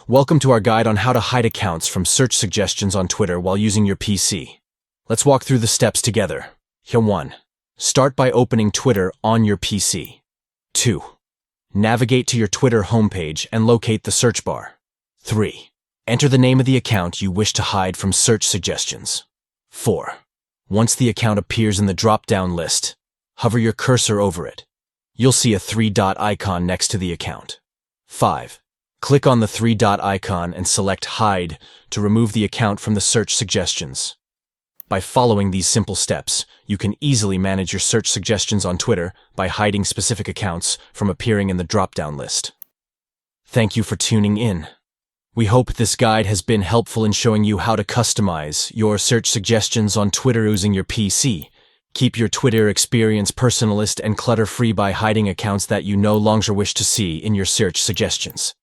Welcome to our guide on how to hide accounts from search suggestions on Twitter while using your PC. Let's walk through the steps together. Here 1. Start by opening Twitter on your PC. 2. Navigate to your Twitter homepage and locate the search bar. 3. Enter the name of the account you wish to hide from search suggestions. 4. Once the account appears in the drop-down list, hover your cursor over it. You'll see a 3-dot icon next to the account. 5. Click on the 3-dot icon and select Hide to remove the account from the search suggestions. By following these simple steps, you can easily manage your search suggestions on Twitter by hiding specific accounts from appearing in the drop-down list. Thank you for tuning in. We hope this guide has been helpful in showing you how to customize your search suggestions on Twitter using your PC. Keep your Twitter experience personalist and clutter-free by hiding accounts that you no longer wish to see in your search suggestions.